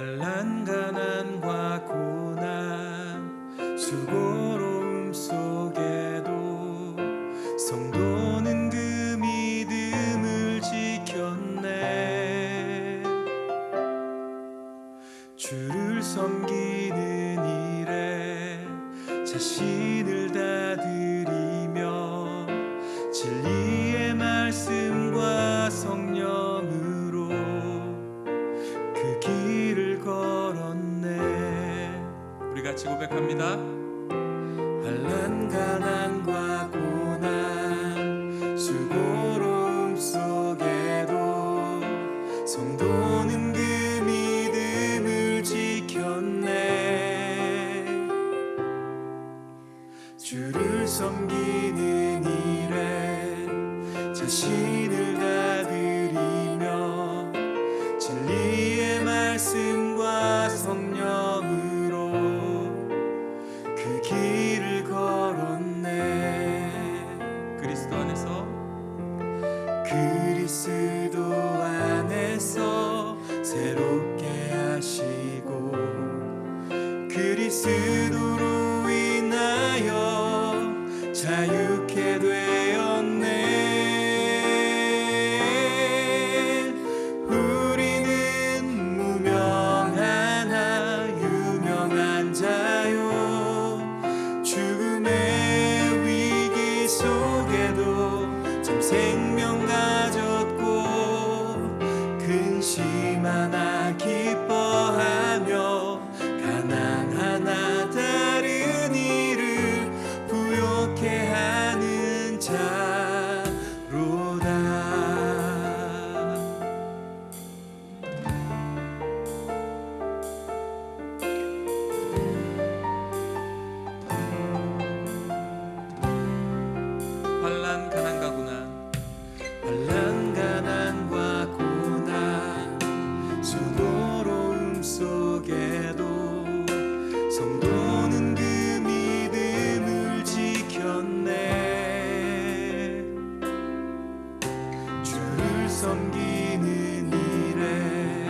환난 가난과 고난 수고로움 속에도 성도는 그 믿음을 지켰네. 주를 섬기는 일에 자신을 다 드리며 진리의 말씀과 성령으로 그 길을 걸었네. 우리 같이 고백합니다. 환난 가난과 고난 수고로움 속에도 성도는 그 믿음을 지켰네. 주를 섬기는 일에 자신을 다 드리며 진리의 말씀과 성령으로 그 길을 걸었네. 그리스도 안에서 새롭게 하시고 그리스도로 인하여 자유케 되었네. 우리는 무명하나 유명한 자요 죽음의 위기 속에도 참 생명 가졌고 근심 하나 기뻐하며 가난 하나 다른 이를 부욕해 하는 자로다. 환난 가난과 고난 환난 가난과 고난 수고로움 속에도 성도는 그 믿음을 지켰네. 주를 섬기는 일에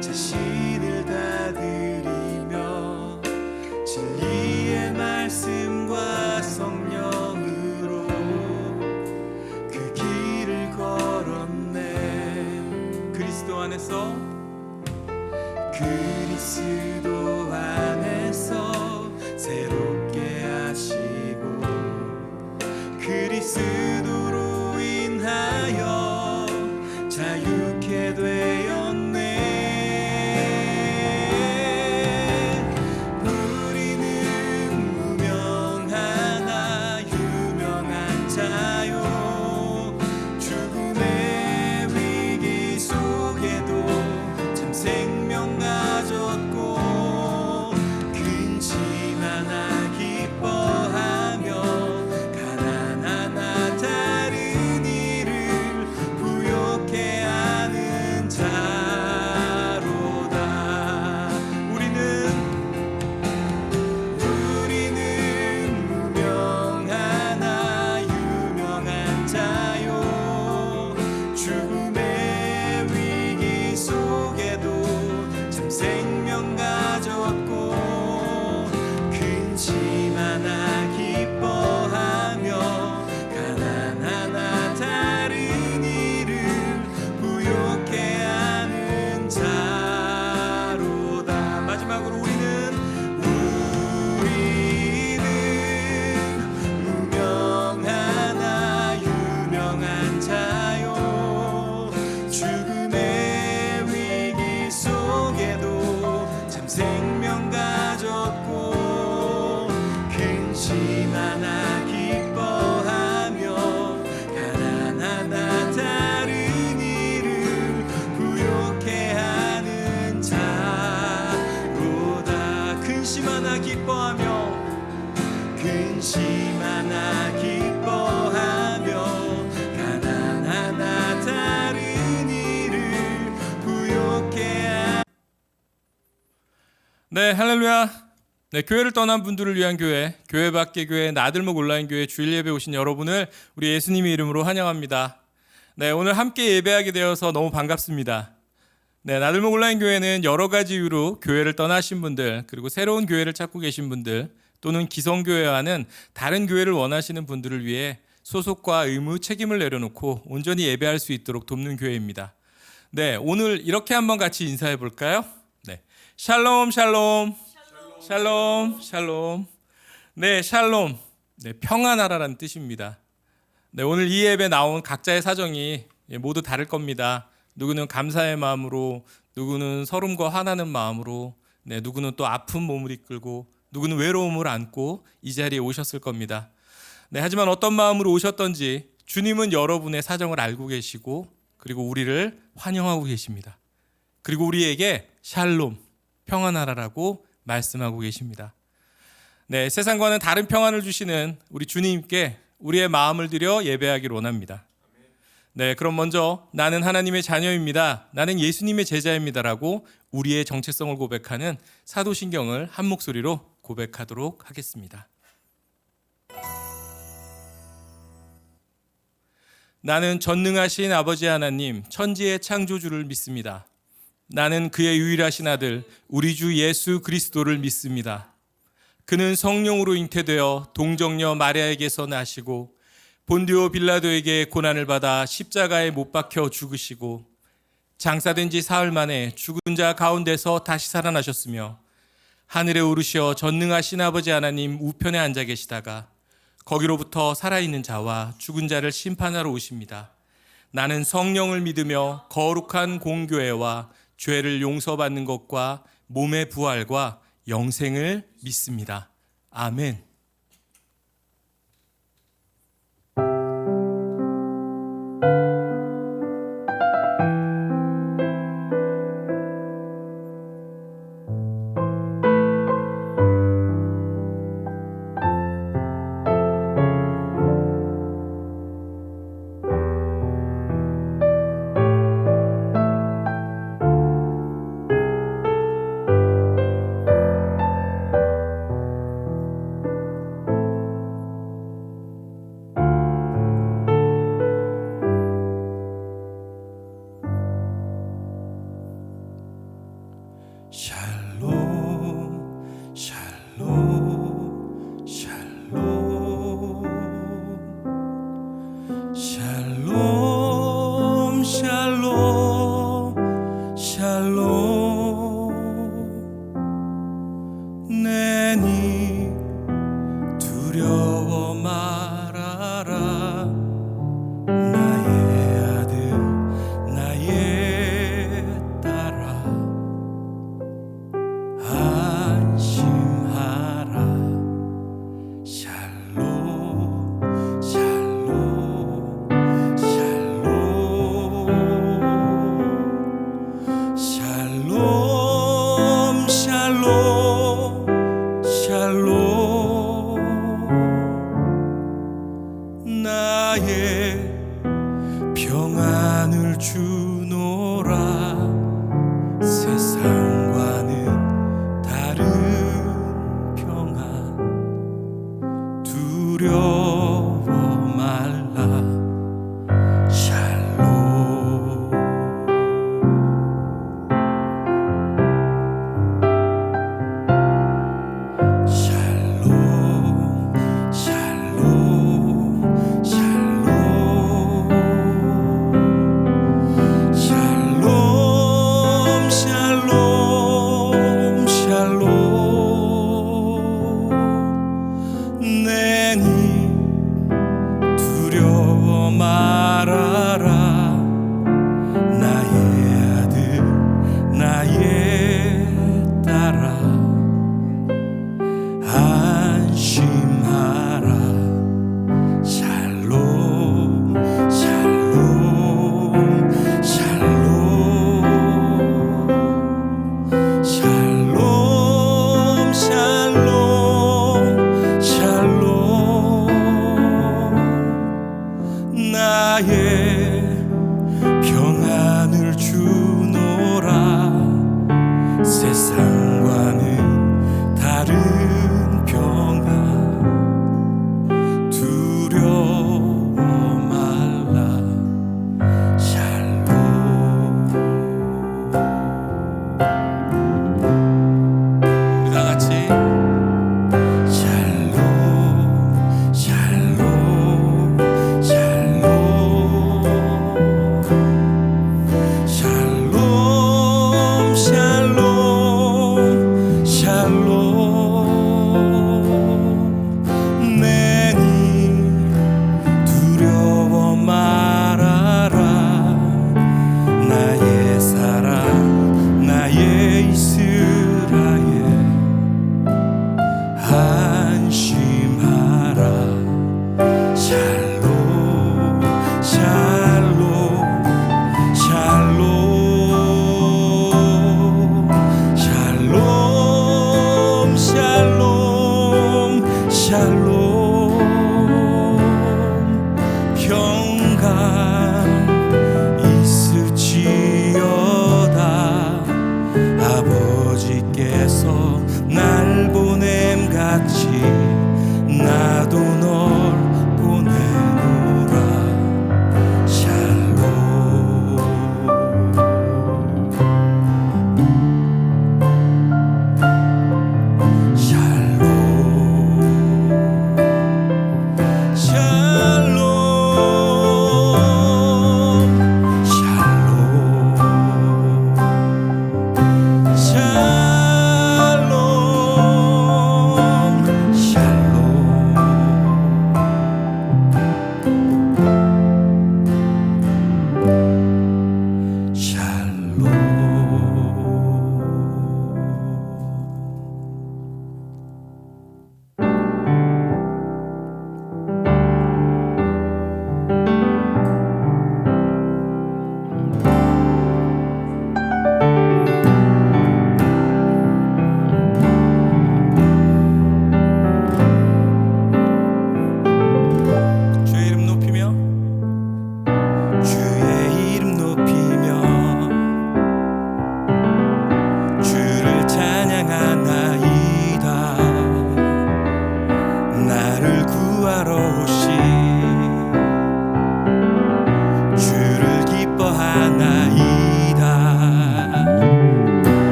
자신을 다 드리며 진리의 말씀과 성령으로 그 길을 걸었네. 그리스도 안에서 새롭게 하시고 그리스도로 인하여 자유케 되었네. 우리는 무명하나 유명한 자요 죽음의 위기 속에도 참 생명 가졌고 근심 하나 기뻐하며 가난 하나 다른 이를 부욕해 하는 자로다. 우리는 무명하나 유명한 자요 죽음의 위기 속에도 참 생명 가졌고 근심 하나 기뻐하며 가난 하나 다른 이를 부욕해 하는 자로다. 마지막으로 우리는 무명하나 유명한 자요 죽음의 위기 속에도 참 생명 가졌고 근심 하나 기뻐하며 가난 하나 다른 이를 부욕해 하는 자로다. 근심 하나 기뻐하며 가난 하나 다른 이를 부욕해 하는. 네, 할렐루야. 네, 교회를 떠난 분들을 위한 교회, 교회 밖의 교회, 나들목 온라인 교회 주일 예배 오신 여러분을 우리 예수님의 이름으로 환영합니다. 네, 오늘 함께 예배하게 되어서 너무 반갑습니다. 네, 나들목 온라인 교회는 여러 가지 이유로 교회를 떠나신 분들, 그리고 새로운 교회를 찾고 계신 분들, 또는 기성교회와는 다른 교회를 원하시는 분들을 위해 소속과 의무, 책임을 내려놓고 온전히 예배할 수 있도록 돕는 교회입니다. 네, 오늘 이렇게 한번 같이 인사해 볼까요? 네, 샬롬, 샬롬, 샬롬, 샬롬. 네, 샬롬. 네, 평안하라라는 뜻입니다. 네, 오늘 이 예배 나온 각자의 사정이 모두 다를 겁니다. 누구는 감사의 마음으로, 누구는 서름과 화나는 마음으로, 네, 누구는 또 아픈 몸을 이끌고, 누구는 외로움을 안고 이 자리에 오셨을 겁니다. 네, 하지만 어떤 마음으로 오셨던지 주님은 여러분의 사정을 알고 계시고, 그리고 우리를 환영하고 계십니다. 그리고 우리에게 샬롬, 평안하라라고 말씀하고 계십니다. 네, 세상과는 다른 평안을 주시는 우리 주님께 우리의 마음을 들여 예배하기를 원합니다. 네, 그럼 먼저 나는 하나님의 자녀입니다. 나는 예수님의 제자입니다라고 우리의 정체성을 고백하는 사도신경을 한 목소리로 고백하도록 하겠습니다. 나는 전능하신 아버지 하나님, 천지의 창조주를 믿습니다. 나는 그의 유일하신 아들, 우리 주 예수 그리스도를 믿습니다. 그는 성령으로 잉태되어 동정녀 마리아에게서 나시고 본디오 빌라도에게 고난을 받아 십자가에 못 박혀 죽으시고 장사된 지 사흘 만에 죽은 자 가운데서 다시 살아나셨으며 하늘에 오르시어 전능하신 아버지 하나님 우편에 앉아 계시다가 거기로부터 살아있는 자와 죽은 자를 심판하러 오십니다. 나는 성령을 믿으며 거룩한 공교회와 죄를 용서받는 것과 몸의 부활과 영생을 믿습니다. 아멘. 샬롬, 샬롬, 샬롬, 샬롬, 샬롬, 샬롬. 내니 두려워 말아라. 나의 아들, 나의 딸아, 안심하라. 샬롬, 샬롬, 샬롬, 샬롬, 샬롬, 샬롬. 나의 평안을 주노라. 세상과는 다른 평안, 두려워 말라. 샬롬.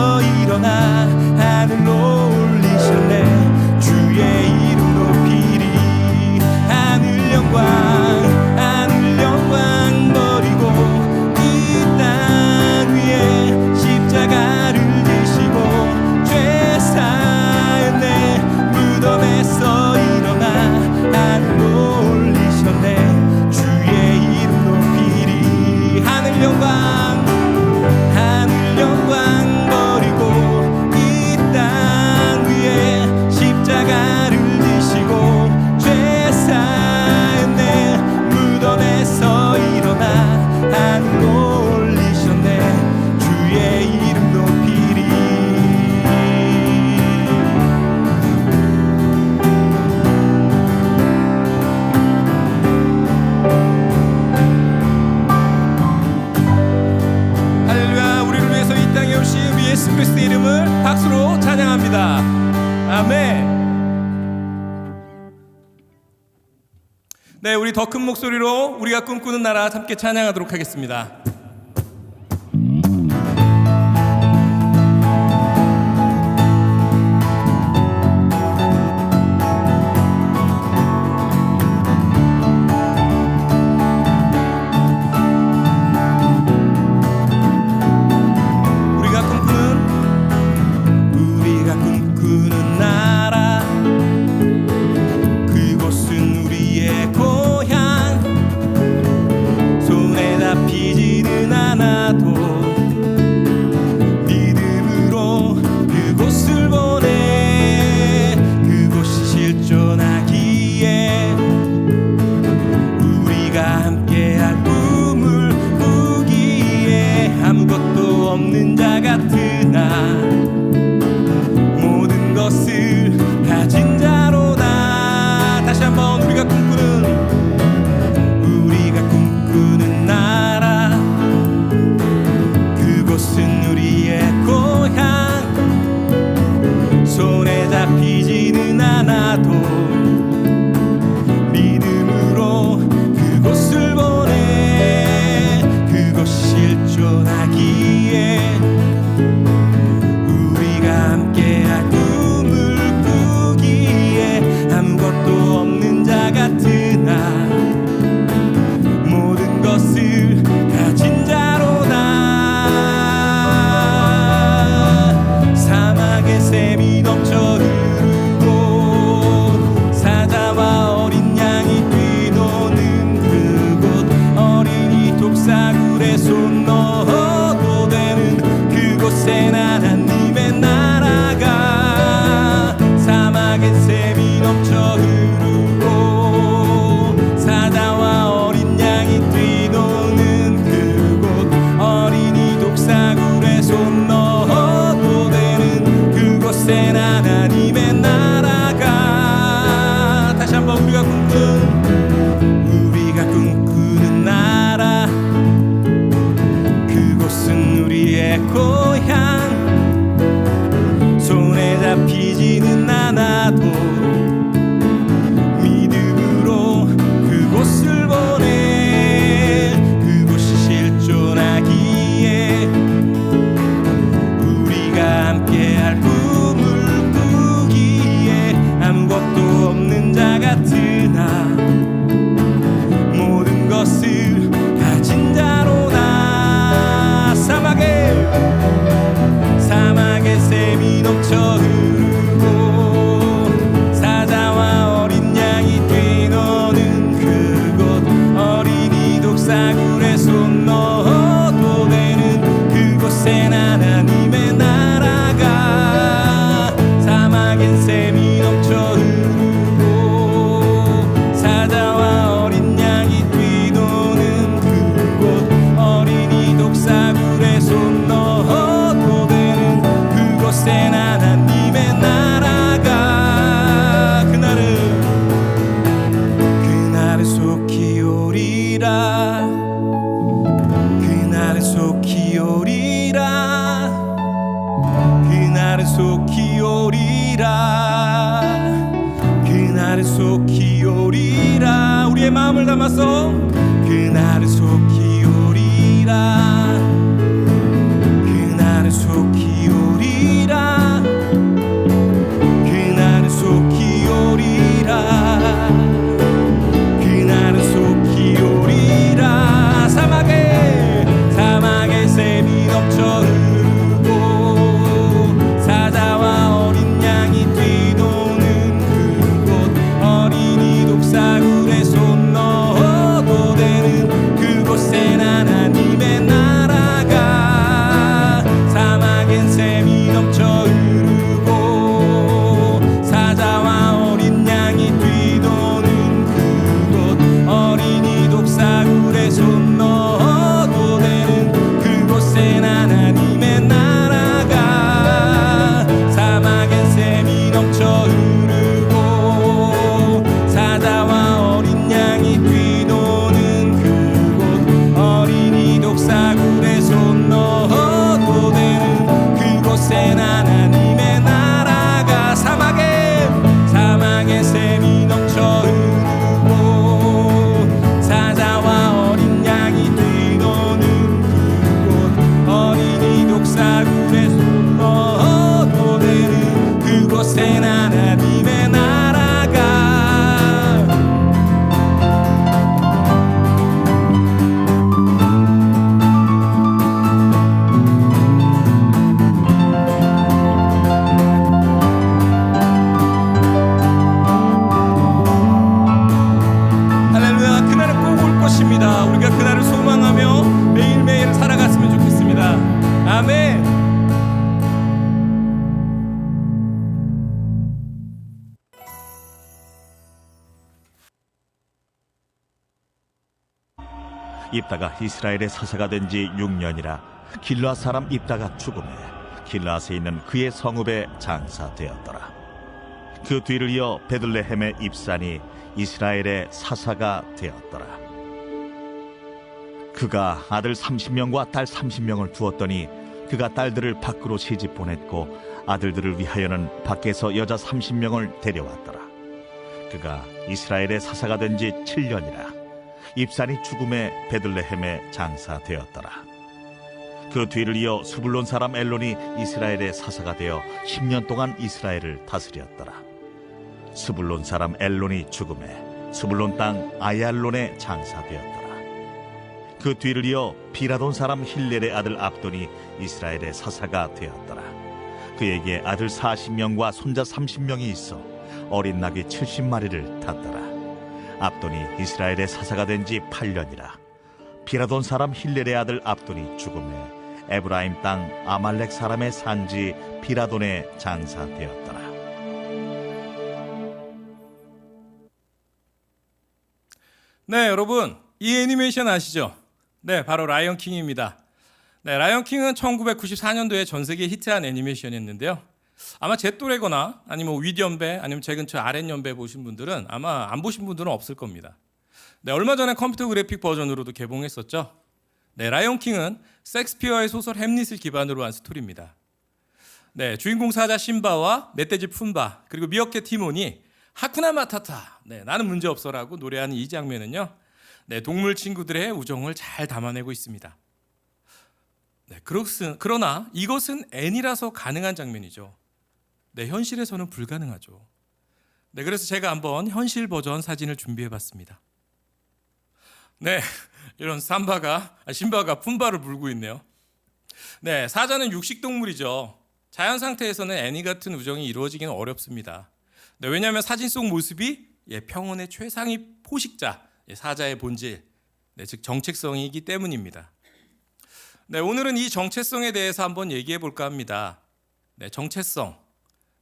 무덤에서 일어나 하늘로 올리셨네. 주의 이름 높이리. 하늘 영광 버리고 이 땅 위에 십자가를 지시고 죄 사했네. 무덤에서 일어나 하늘로 올리셨네. 주의 이름 높이리. 하늘 영광 버리고 이 땅 위에 십자가를 지시고 죄 사했네. 무덤에서 일어나 하늘로 올리셨네. 주의 이름 높이리. 할렐루야. 우리를 위해서 이 땅에 오신 우리 예수 그리스도의 이름을 박수로 찬양합니다. 아멘. 네, 우리 더 큰 목소리로 우리가 꿈꾸는 나라 함께 찬양하도록 하겠습니다. 우리가 꿈꾸는 나라, 그곳은 우리의 고향. 손에 잡히지는 않아도 믿음으로 그곳을 보내. 그곳이 실존하기에 우리가 함께할 꿈을 꾸기에 아무것도 없는 자 같으나 모든 것을 가진 자로다. 다시 한번 우리가 꿈꾸는 나라, 그곳은 우리의 고향. 손에 잡히지는 않아도 믿음으로 그곳을 보내. 그곳이 실존하기에 우리가 함께할 꿈을 꾸기에 아무것도 없는 자 같으나 모든 것을 가진 자로다. 사막의 샘이 넘쳐 흐르고 사자와 어린 양이 뛰노는 그곳, 어린이 독사굴에 손 넣어도 되는 그곳엔 하나님의 나라가. 사막의 샘이 넘쳐 흐르고 사자와 어린 양이 뛰노는 그곳, 어린이 독사굴에 손 넣어도 되는 그곳엔 하나님의 나라가. 다시 한번 우리가 꿈꾸는 나라, 그곳은 우리의 고향. 손에 잡히지는 않아도 믿음으로 그곳을 보내. 그곳이 실존하기에 우리가 함께할 꿈을 꾸기에 아무것도 없는 자 같으나 모든 것을 가진 자로다. 사막의 샘이 넘쳐 흐르고 사자와 어린 양이 뛰노는 그곳, 어린이 독사굴에 손 넣어도 되는 그곳엔 하나님의 나라가. 사막엔 샘이 넘쳐 흐르고 사자와 어린 양이 뛰노는 그곳, 어린이 독사굴에 손 넣어도 되는 그곳엔 하나님의 나라가. 그날은 속히 오리라. 그날은 속히 오리라. 그날은 속히 오리라. 그날은 속히 오리라. 우리의 마음을 담아서 그날은 속히 오리라. 그날은 속히 오리라. 입다가 이스라엘의 사사가 된 지 6년이라 길르앗 사람 입다가 죽음에 길르앗에 있는 그의 성읍에 장사되었더라. 그 뒤를 이어 베들레헴의 입산이 이스라엘의 사사가 되었더라. 그가 아들 30명과 딸 30명을 두었더니 그가 딸들을 밖으로 시집 보냈고 아들들을 위하여는 밖에서 여자 30명을 데려왔더라. 그가 이스라엘의 사사가 된 지 7년이라 입산이 죽음에 베들레헴에 장사되었더라. 그 뒤를 이어 스불론 사람 엘론이 이스라엘의 사사가 되어 10년 동안 이스라엘을 다스렸더라. 스불론 사람 엘론이 죽음에 스불론 땅 아얄론에 장사되었더라. 그 뒤를 이어 비라돈 사람 힐렐의 아들 압돈이 이스라엘의 사사가 되었더라. 그에게 아들 40명과 손자 30명이 있어 어린 나귀 70마리를 탔더라. 압돈이 이스라엘의 사사가 된 지 8년이라 비라돈 사람 힐렐의 아들 압돈이 죽음에 에브라임 땅 아말렉 사람의 산지 비라돈에 장사되었더라. 네, 여러분, 이 애니메이션 아시죠? 네, 바로 라이언 킹입니다. 네, 라이언 킹은 1994년도에 전 세계 히트한 애니메이션이었는데요. 아마 제 또래거나 아니면 윗연배 아니면 제 근처 아랫연배 보신 분들은 아마 안 보신 분들은 없을 겁니다. 네, 얼마 전에 컴퓨터 그래픽 버전으로도 개봉했었죠. 네, 라이언 킹은 섹스피어의 소설 햄릿을 기반으로 한 스토리입니다. 네, 주인공 사자 심바와 멧돼지 푼바 그리고 미어캣 티몬이 하쿠나 마타타, 네, 나는 문제 없어라고 노래하는 이 장면은요, 네, 동물 친구들의 우정을 잘 담아내고 있습니다. 네, 그러나 이것은 애니라서 가능한 장면이죠. 네, 현실에서는 불가능하죠. 네, 그래서 제가 한번 현실 버전 사진을 준비해봤습니다. 네, 이런 심바가 푼바를 물고 있네요. 네, 사자는 육식동물이죠. 자연 상태에서는 애니 같은 우정이 이루어지기는 어렵습니다. 네, 왜냐하면 사진 속 모습이 평온의 최상위 포식자, 사자의 본질, 네, 즉 정체성이기 때문입니다. 네, 오늘은 이 정체성에 대해서 한번 얘기해 볼까 합니다. 네, 정체성,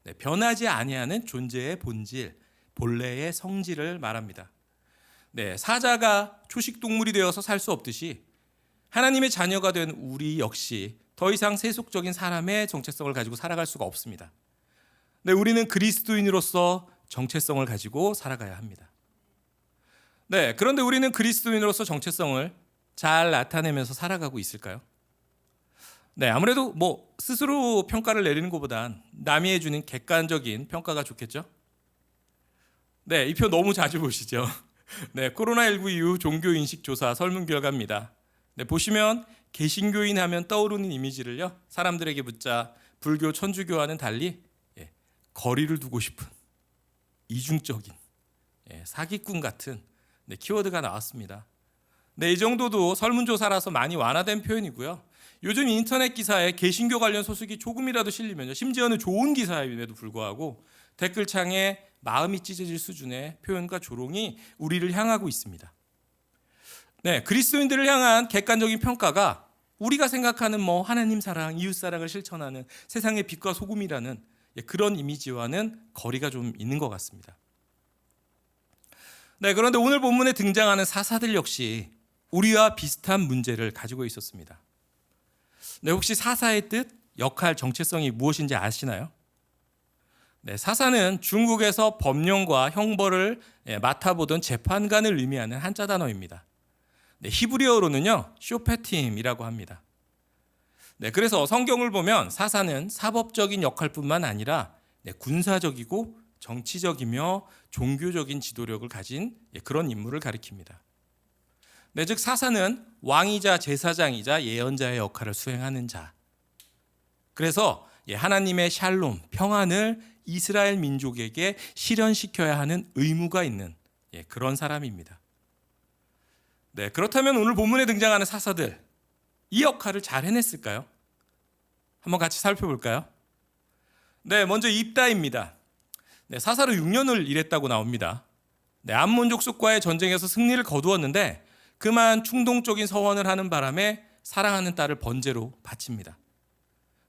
네, 변하지 아니하는 존재의 본질, 본래의 성질을 말합니다. 네, 사자가 초식동물이 되어서 살 수 없듯이 하나님의 자녀가 된 우리 역시 더 이상 세속적인 사람의 정체성을 가지고 살아갈 수가 없습니다. 네, 우리는 그리스도인으로서 정체성을 가지고 살아가야 합니다. 네, 그런데 우리는 그리스도인으로서 정체성을 잘 나타내면서 살아가고 있을까요? 네, 아무래도 스스로 평가를 내리는 것보단 남이 해주는 객관적인 평가가 좋겠죠? 네, 이 표 너무 자주 보시죠? 네, 코로나19 이후 종교인식 조사 설문 결과입니다. 네, 보시면 개신교인 하면 떠오르는 이미지를요, 사람들에게 묻자 불교, 천주교와는 달리 거리를 두고 싶은 이중적인 사기꾼 같은 키워드가 나왔습니다. 네, 이 정도도 설문조사라서 많이 완화된 표현이고요. 요즘 인터넷 기사에 개신교 관련 소식이 조금이라도 실리면요, 심지어는 좋은 기사임에도 불구하고 댓글창에 마음이 찢어질 수준의 표현과 조롱이 우리를 향하고 있습니다. 네, 그리스도인들을 향한 객관적인 평가가 우리가 생각하는 하나님 사랑, 이웃 사랑을 실천하는 세상의 빛과 소금이라는 그런 이미지와는 거리가 좀 있는 것 같습니다. 네, 그런데 오늘 본문에 등장하는 사사들 역시 우리와 비슷한 문제를 가지고 있었습니다. 네, 혹시 사사의 뜻, 역할, 정체성이 무엇인지 아시나요? 네, 사사는 중국에서 법령과 형벌을 맡아보던 재판관을 의미하는 한자 단어입니다. 네, 히브리어로는요, 쇼페팀이라고 합니다. 네, 그래서 성경을 보면 사사는 사법적인 역할뿐만 아니라 군사적이고 정치적이며 종교적인 지도력을 가진 그런 인물을 가리킵니다. 네, 즉 사사는 왕이자 제사장이자 예언자의 역할을 수행하는 자. 그래서 하나님의 샬롬, 평안을 이스라엘 민족에게 실현시켜야 하는 의무가 있는 그런 사람입니다. 네, 그렇다면 오늘 본문에 등장하는 사사들, 이 역할을 잘 해냈을까요? 한번 같이 살펴볼까요? 네, 먼저 입다입니다. 네, 사사로 6년을 일했다고 나옵니다. 네, 암몬 족속과의 전쟁에서 승리를 거두었는데 그만 충동적인 서원을 하는 바람에 사랑하는 딸을 번제로 바칩니다.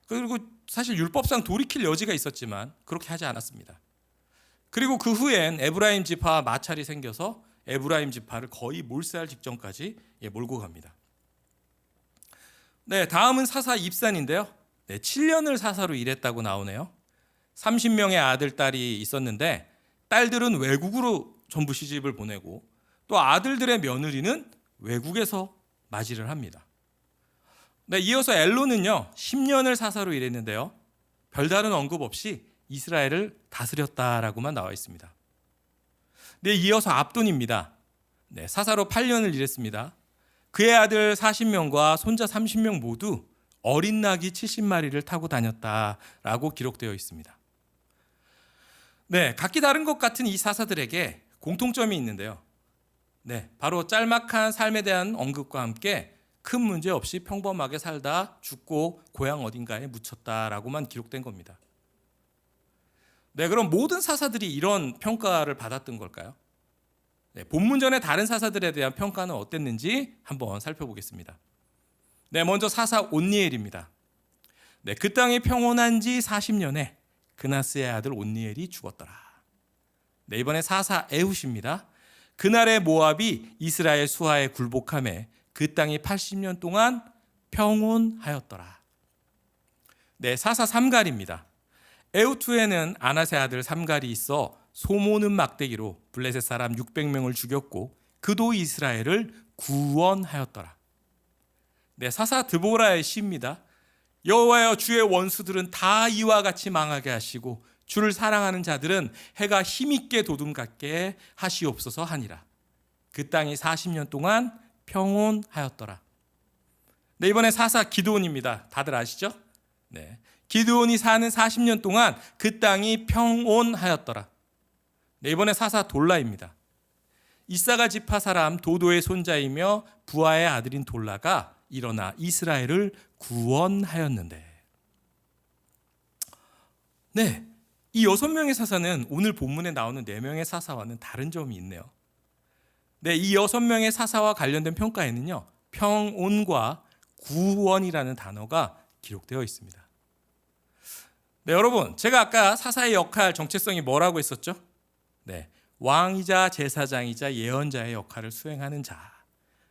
그리고 사실 율법상 돌이킬 여지가 있었지만 그렇게 하지 않았습니다. 그리고 그 후엔 에브라임 지파와 마찰이 생겨서 에브라임 지파를 거의 몰수할 직전까지 몰고 갑니다. 네, 다음은 사사 입산인데요. 네, 7년을 사사로 일했다고 나오네요. 30명의 아들, 딸이 있었는데 딸들은 외국으로 전부 시집을 보내고 또 아들들의 며느리는 외국에서 맞이를 합니다. 네, 이어서 엘론은요 10년을 사사로 일했는데요. 별다른 언급 없이 이스라엘을 다스렸다라고만 나와 있습니다. 네, 이어서 압돈입니다. 네, 사사로 8년을 일했습니다. 그의 아들 40명과 손자 30명 모두 어린 낙이 70마리를 타고 다녔다라고 기록되어 있습니다. 네, 각기 다른 것 같은 이 사사들에게 공통점이 있는데요. 네, 바로 짤막한 삶에 대한 언급과 함께 큰 문제 없이 평범하게 살다 죽고 고향 어딘가에 묻혔다라고만 기록된 겁니다. 네, 그럼 모든 사사들이 이런 평가를 받았던 걸까요? 네, 본문 전의 다른 사사들에 대한 평가는 어땠는지 한번 살펴보겠습니다. 네, 먼저 사사 온니엘입니다. 네, 그 땅이 평온한 지 40년에 그나스의 아들 온니엘이 죽었더라. 네, 이번에 사사 에훗입니다. 그날의 모압이 이스라엘 수하에 굴복하매 그 땅이 80년 동안 평온하였더라. 네, 사사 삼갈입니다. 에훗 후에는 아낫의 아들 삼갈이 있어 소모는 막대기로 블레셋 사람 600명을 죽였고 그도 이스라엘을 구원하였더라. 네, 사사 드보라의 시입니다. 여호와여, 주의 원수들은 다 이와 같이 망하게 하시고 주를 사랑하는 자들은 해가 힘있게 도둠같게 하시옵소서 하니라. 그 땅이 40년 동안 평온하였더라. 네, 이번에 사사 기드온입니다. 다들 아시죠? 네, 기드온이 사는 40년 동안 그 땅이 평온하였더라. 네, 이번에 사사 돌라입니다. 이사가 지파 사람 도도의 손자이며 부하의 아들인 돌라가 일어나 이스라엘을 구원하였는데. 네, 이 6명의 사사는 오늘 본문에 나오는 4명의 사사와는 다른 점이 있네요. 네, 이 6명의 사사와 관련된 평가에는요, 평온과 구원이라는 단어가 기록되어 있습니다. 네, 여러분, 제가 아까 사사의 역할, 정체성이 뭐라고 했었죠? 네, 왕이자 제사장이자 예언자의 역할을 수행하는 자.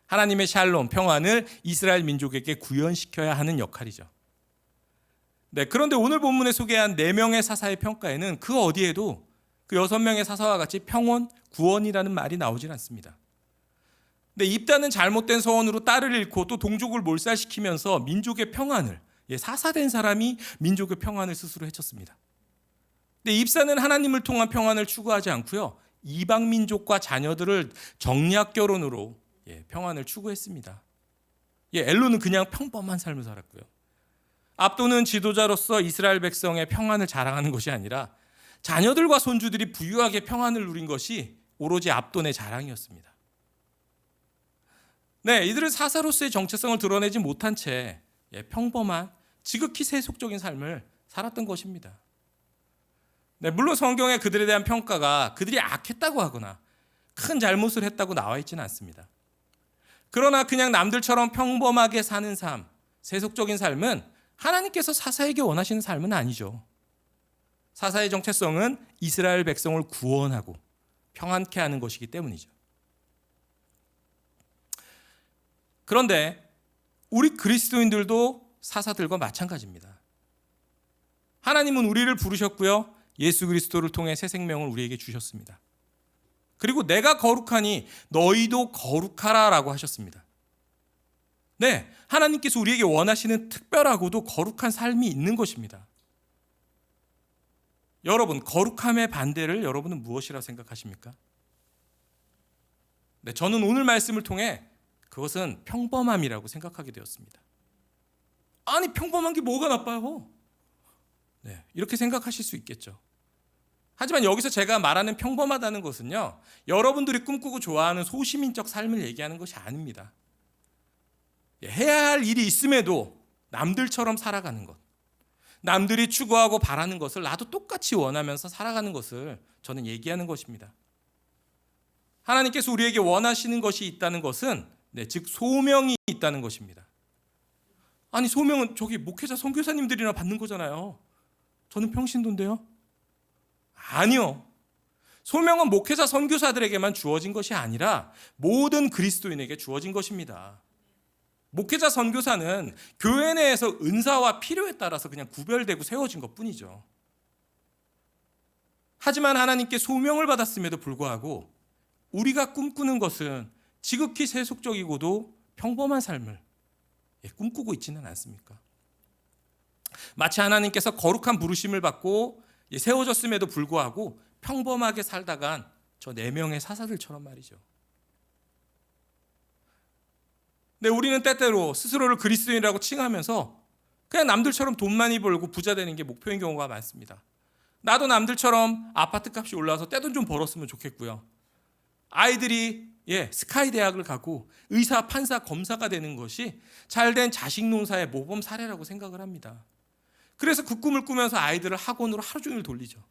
하나님의 샬롬, 평안을 이스라엘 민족에게 구현시켜야 하는 역할이죠. 네, 그런데 오늘 본문에 소개한 4명의 사사의 평가에는 그 어디에도 그 6명의 사사와 같이 평온, 구원이라는 말이 나오질 않습니다. 근데 입다는 잘못된 서원으로 딸을 잃고 또 동족을 몰살시키면서 민족의 평안을, 사사된 사람이 민족의 평안을 스스로 해쳤습니다. 근데 입사는 하나님을 통한 평안을 추구하지 않고요, 이방 민족과 자녀들을 정략 결혼으로 평안을 추구했습니다. 엘론은 그냥 평범한 삶을 살았고요. 압돈은 지도자로서 이스라엘 백성의 평안을 자랑하는 것이 아니라 자녀들과 손주들이 부유하게 평안을 누린 것이 오로지 압돈의 자랑이었습니다. 네, 이들은 사사로서의 정체성을 드러내지 못한 채 평범한 지극히 세속적인 삶을 살았던 것입니다. 네, 물론 성경에 그들에 대한 평가가 그들이 악했다고 하거나 큰 잘못을 했다고 나와 있지는 않습니다. 그러나 그냥 남들처럼 평범하게 사는 삶, 세속적인 삶은 하나님께서 사사에게 원하시는 삶은 아니죠. 사사의 정체성은 이스라엘 백성을 구원하고 평안케 하는 것이기 때문이죠. 그런데 우리 그리스도인들도 사사들과 마찬가지입니다. 하나님은 우리를 부르셨고요, 예수 그리스도를 통해 새 생명을 우리에게 주셨습니다. 그리고 내가 거룩하니 너희도 거룩하라 라고 하셨습니다. 네, 하나님께서 우리에게 원하시는 특별하고도 거룩한 삶이 있는 것입니다. 여러분, 거룩함의 반대를 여러분은 무엇이라고 생각하십니까? 네, 저는 오늘 말씀을 통해 그것은 평범함이라고 생각하게 되었습니다. 아니, 평범한 게 뭐가 나빠요? 네, 이렇게 생각하실 수 있겠죠. 하지만 여기서 제가 말하는 평범하다는 것은요, 여러분들이 꿈꾸고 좋아하는 소시민적 삶을 얘기하는 것이 아닙니다. 해야 할 일이 있음에도 남들처럼 살아가는 것, 남들이 추구하고 바라는 것을 나도 똑같이 원하면서 살아가는 것을 저는 얘기하는 것입니다. 하나님께서 우리에게 원하시는 것이 있다는 것은 즉 소명이 있다는 것입니다. 아니, 소명은 저기 목회자 선교사님들이나 받는 거잖아요. 저는 평신도인데요. 아니요. 소명은 목회자 선교사들에게만 주어진 것이 아니라 모든 그리스도인에게 주어진 것입니다. 목회자 선교사는 교회 내에서 은사와 필요에 따라서 그냥 구별되고 세워진 것뿐이죠. 하지만 하나님께 소명을 받았음에도 불구하고 우리가 꿈꾸는 것은 지극히 세속적이고도 평범한 삶을 꿈꾸고 있지는 않습니까? 마치 하나님께서 거룩한 부르심을 받고 세워졌음에도 불구하고 평범하게 살다간 저 4명의 사사들처럼 말이죠. 네, 우리는 때때로 스스로를 그리스도인이라고 칭하면서 그냥 남들처럼 돈 많이 벌고 부자 되는 게 목표인 경우가 많습니다. 나도 남들처럼 아파트 값이 올라와서 떼돈 좀 벌었으면 좋겠고요. 아이들이 스카이 대학을 가고 의사, 판사, 검사가 되는 것이 잘된 자식 논사의 모범 사례라고 생각을 합니다. 그래서 그 꿈을 꾸면서 아이들을 학원으로 하루 종일 돌리죠.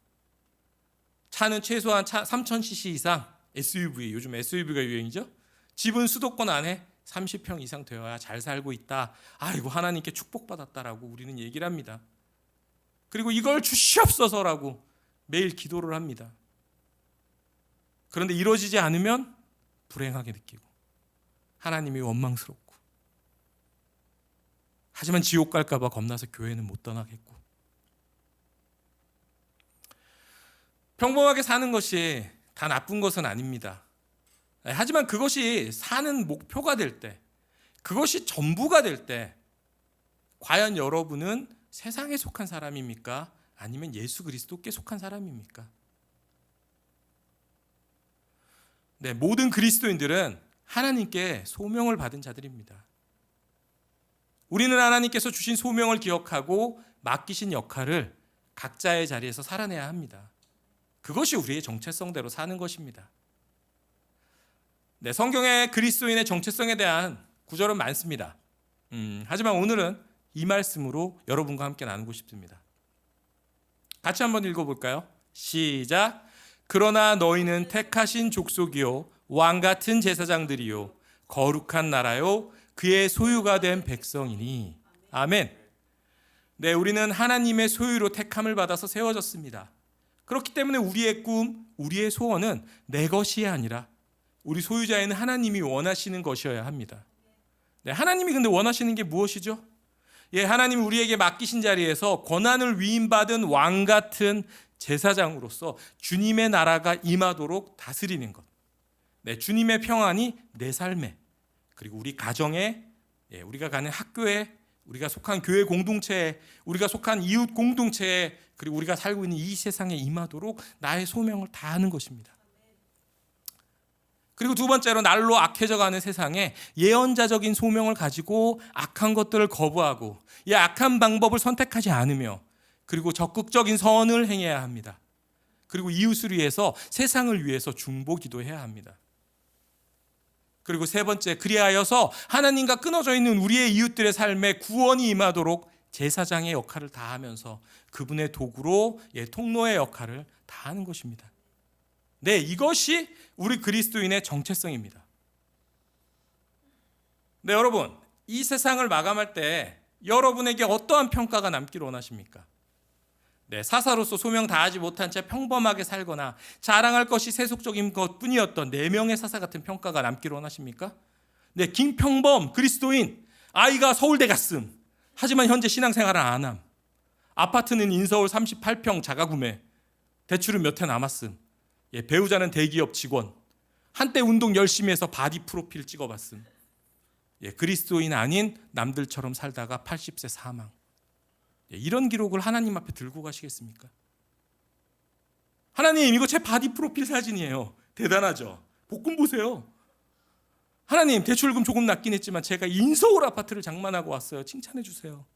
차는 최소한 3000cc 이상 SUV, 요즘 SUV가 유행이죠. 집은 수도권 안에 30평 이상 되어야 잘 살고 있다. 아이고 하나님께 축복받았다라고 우리는 얘기를 합니다. 그리고 이걸 주시옵소서라고 매일 기도를 합니다. 그런데 이루어지지 않으면 불행하게 느끼고 하나님이 원망스럽고 하지만 지옥 갈까 봐 겁나서 교회는 못 떠나겠고 평범하게 사는 것이 다 나쁜 것은 아닙니다. 하지만 그것이 사는 목표가 될 때, 그것이 전부가 될 때 과연 여러분은 세상에 속한 사람입니까? 아니면 예수 그리스도께 속한 사람입니까? 네, 모든 그리스도인들은 하나님께 소명을 받은 자들입니다. 우리는 하나님께서 주신 소명을 기억하고 맡기신 역할을 각자의 자리에서 살아내야 합니다. 그것이 우리의 정체성대로 사는 것입니다. 네, 성경에 그리스도인의 정체성에 대한 구절은 많습니다. 하지만 오늘은 이 말씀으로 여러분과 함께 나누고 싶습니다. 같이 한번 읽어볼까요? 시작. 그러나 너희는 택하신 족속이요 왕같은 제사장들이요 거룩한 나라요 그의 소유가 된 백성이니. 아멘. 네, 우리는 하나님의 소유로 택함을 받아서 세워졌습니다. 그렇기 때문에 우리의 꿈, 우리의 소원은 내 것이 아니라 우리 소유자에는 하나님이 원하시는 것이어야 합니다. 네, 하나님이 근데 원하시는 게 무엇이죠? 하나님이 우리에게 맡기신 자리에서 권한을 위임받은 왕 같은 제사장으로서 주님의 나라가 임하도록 다스리는 것. 네, 주님의 평안이 내 삶에, 그리고 우리 가정에, 우리가 가는 학교에, 우리가 속한 교회 공동체에, 우리가 속한 이웃 공동체에, 그리고 우리가 살고 있는 이 세상에 임하도록 나의 소명을 다하는 것입니다. 그리고 두 번째로 날로 악해져가는 세상에 예언자적인 소명을 가지고 악한 것들을 거부하고 이 악한 방법을 선택하지 않으며 그리고 적극적인 선을 행해야 합니다. 그리고 이웃을 위해서 세상을 위해서 중보기도해야 합니다. 그리고 세 번째, 그리하여서 하나님과 끊어져 있는 우리의 이웃들의 삶에 구원이 임하도록 제사장의 역할을 다하면서 그분의 도구로 통로의 역할을 다하는 것입니다. 네, 이것이 우리 그리스도인의 정체성입니다. 네, 여러분, 이 세상을 마감할 때 여러분에게 어떠한 평가가 남기를 원하십니까? 네, 사사로서 소명 다하지 못한 채 평범하게 살거나 자랑할 것이 세속적인 것뿐이었던 4명의 사사 같은 평가가 남기를 원하십니까? 네, 김평범 그리스도인, 아이가 서울대 갔음. 하지만 현재 신앙생활을 안 함. 아파트는 인서울 38평 자가구매. 대출은 몇 해 남았음. 배우자는 대기업 직원. 한때 운동 열심히 해서 바디 프로필 찍어봤음. 그리스도인 아닌 남들처럼 살다가 80세 사망. 이런 기록을 하나님 앞에 들고 가시겠습니까? 하나님, 이거 제 바디 프로필 사진이에요. 대단하죠? 복금 보세요. 하나님, 대출금 조금 낮긴 했지만 제가 인서울 아파트를 장만하고 왔어요. 칭찬해 주세요.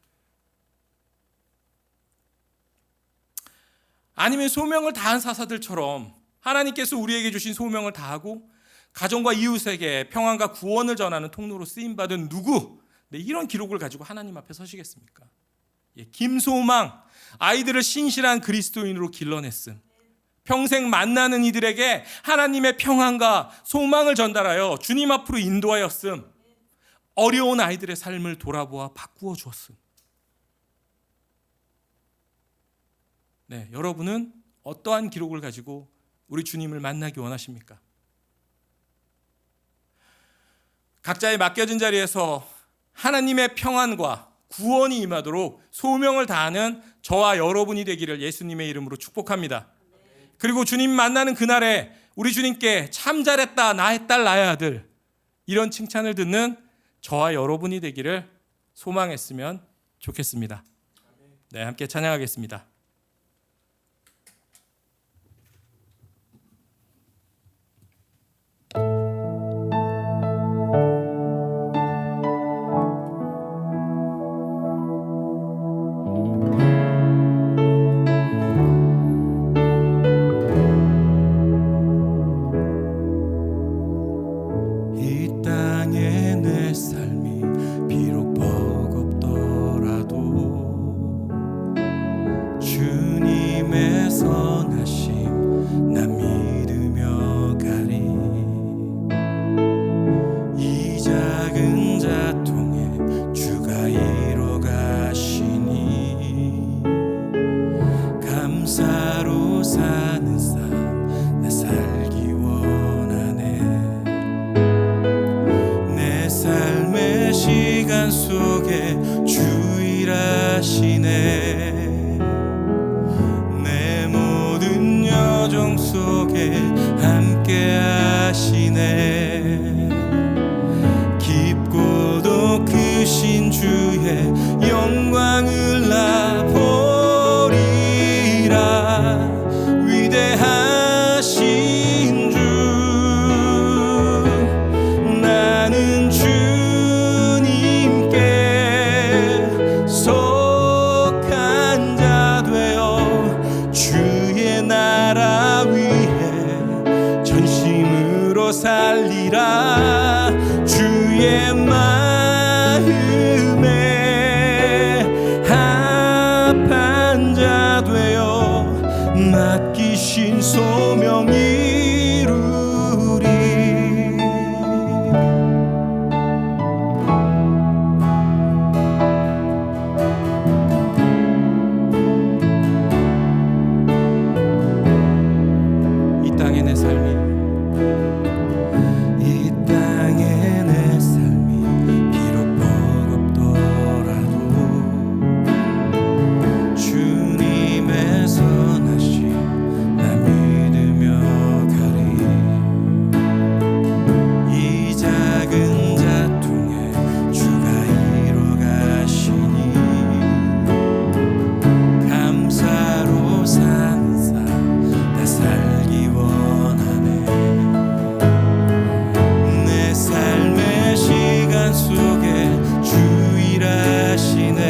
아니면 소명을 다한 사사들처럼 하나님께서 우리에게 주신 소명을 다하고 가정과 이웃에게 평안과 구원을 전하는 통로로 쓰임받은 누구? 네, 이런 기록을 가지고 하나님 앞에 서시겠습니까? 김소망, 아이들을 신실한 그리스도인으로 길러냈음. 평생 만나는 이들에게 하나님의 평안과 소망을 전달하여 주님 앞으로 인도하였음. 어려운 아이들의 삶을 돌아보아 바꾸어 주었음. 네, 여러분은 어떠한 기록을 가지고 우리 주님을 만나기 원하십니까? 각자의 맡겨진 자리에서 하나님의 평안과 구원이 임하도록 소명을 다하는 저와 여러분이 되기를 예수님의 이름으로 축복합니다. 그리고 주님 만나는 그날에 우리 주님께 참 잘했다, 나의 딸, 나의 아들, 이런 칭찬을 듣는 저와 여러분이 되기를 소망했으면 좋겠습니다. 네, 함께 찬양하겠습니다. 내 모든 여정 속에 함께 하시네. 깊고도 크신 주의 영광을 나 보리라. 위대하신 주 나는 주님께 속한 자 되어 주의 나라 위해 전심으로 살리라. 주의 마음에 합한 자 되어 맡기신 소명 이루리. 이 땅의 내 삶이 비록 버겁더라도 주님의 선하심 나 믿으며 가리. 이 작은 자통에 주가 이뤄 가시니 감사로 사는 삶 나 살기 원하네. 내 삶의 시간 속에 주 일하시네.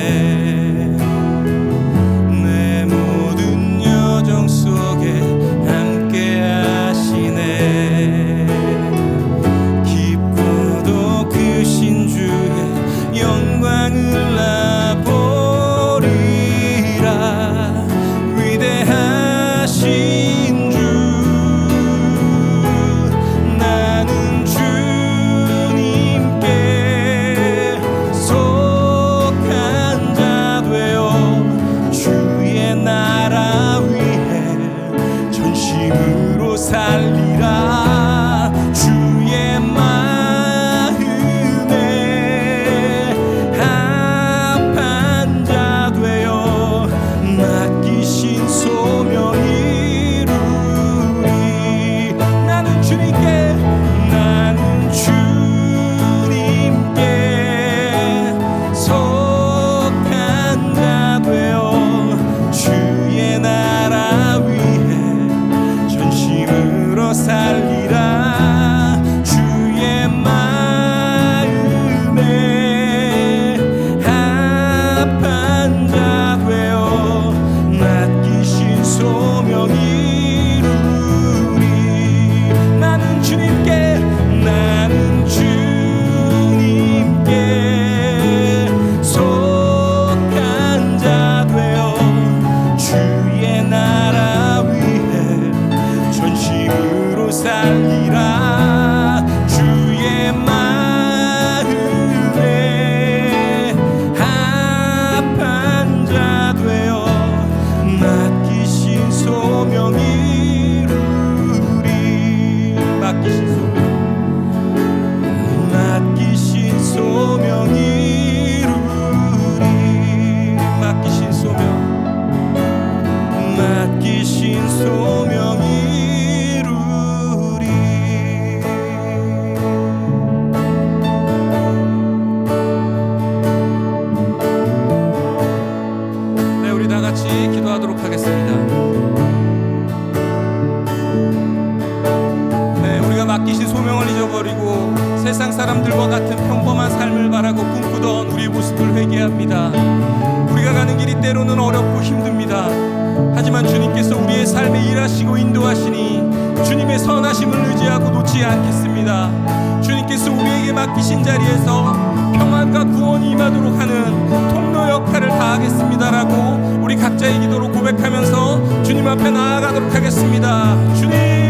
내 모든 여정 속에 함께 하시네. 깊고도 크신 주의 영광을 나 보리라. 위대하신 주 나는 주님께 속한 자 되어 주의 나라 위해 전심으로 살리라. 주의 마음에 합한 자 되어 맡기신 소명 이루리. 나는 주님께 속한 자 되어 주의 나라 위해 전심으로 살리라. 주의 마음에 합한 자 되어 맡기신 소명 이루리. 나는 주님께 속한 자 되어 주의 나라 위해 전심으로 살리라. 주의 마음에 합한 자 되어 맡기신 소명이 소망을 잊어버리고 세상 사람들과 같은 평범한 삶을 바라고 꿈꾸던 우리의 모습을 회개합니다. 우리가 가는 길이 때로는 어렵고 힘듭니다. 하지만 주님께서 우리의 삶에 일하시고 인도하시니 주님의 선하심을 의지하고 놓지 않겠습니다. 주님께서 우리에게 맡기신 자리에서 평안과 구원이 임하도록 하는 통로 역할을 다하겠습니다라고 우리 각자의 기도로 고백하면서 주님 앞에 나아가도록 하겠습니다. 주님,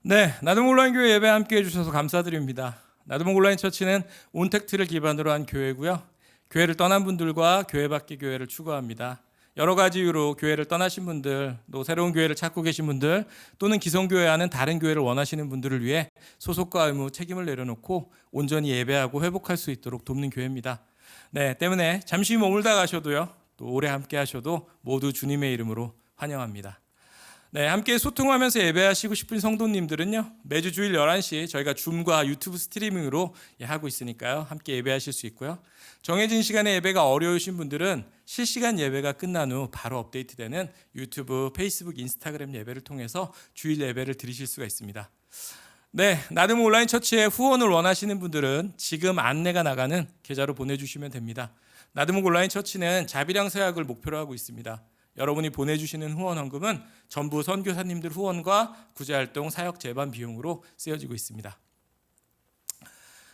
네, 나듬 온라인 교회 예배 함께 해주셔서 감사드립니다. 나듬 온라인 처치는 온택트를 기반으로 한 교회고요. 교회를 떠난 분들과 교회 밖의 교회를 추구합니다. 여러 가지 이유로 교회를 떠나신 분들, 또 새로운 교회를 찾고 계신 분들, 또는 기성교회와는 다른 교회를 원하시는 분들을 위해 소속과 의무, 책임을 내려놓고 온전히 예배하고 회복할 수 있도록 돕는 교회입니다. 네, 때문에 잠시 머물다 가셔도요, 또 오래 함께 하셔도 모두 주님의 이름으로 환영합니다. 네, 함께 소통하면서 예배하시고 싶은 성도님들은요, 매주 주일 11시 저희가 줌과 유튜브 스트리밍으로 하고 있으니까요, 함께 예배하실 수 있고요. 정해진 시간에 예배가 어려우신 분들은 실시간 예배가 끝난 후 바로 업데이트되는 유튜브, 페이스북, 인스타그램 예배를 통해서 주일 예배를 드리실 수가 있습니다. 네, 나듬 온라인 처치에 후원을 원하시는 분들은 지금 안내가 나가는 계좌로 보내주시면 됩니다. 나듬 온라인 처치는 자비량 사역을 목표로 하고 있습니다. 여러분이 보내주시는 후원 헌금은 전부 선교사님들 후원과 구제활동 사역 재반 비용으로 쓰여지고 있습니다.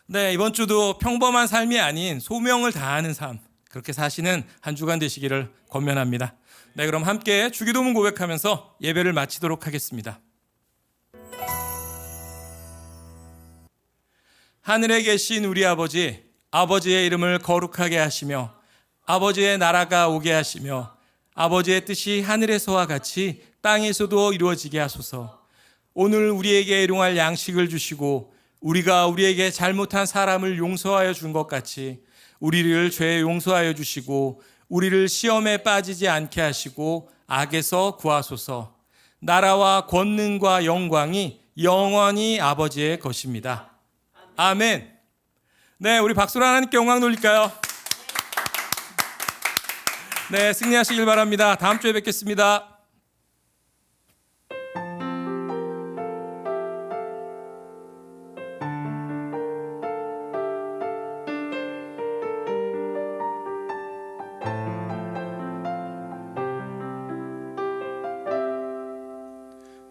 네, 이번 주도 평범한 삶이 아닌 소명을 다하는 삶, 그렇게 사시는 한 주간 되시기를 권면합니다. 네, 그럼 함께 주기도문 고백하면서 예배를 마치도록 하겠습니다. 하늘에 계신 우리 아버지, 아버지의 이름을 거룩하게 하시며 아버지의 나라가 오게 하시며 아버지의 뜻이 하늘에서와 같이 땅에서도 이루어지게 하소서. 오늘 우리에게 일용할 양식을 주시고 우리가 우리에게 잘못한 사람을 용서하여 준 것 같이 우리를 죄 용서하여 주시고 우리를 시험에 빠지지 않게 하시고 악에서 구하소서. 나라와 권능과 영광이 영원히 아버지의 것입니다. 아멘. 네, 우리 박수로 하나님께 영광 돌릴까요? 네, 승리하시길 바랍니다. 다음 주에 뵙겠습니다.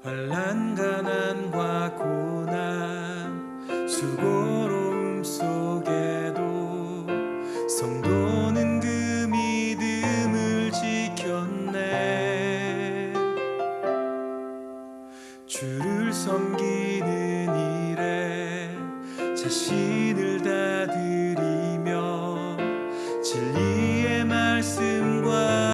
환난 가난과 고난 수고로움 속에도 성도는 그 믿음을 지켰네. 주를 섬기는 일에 자신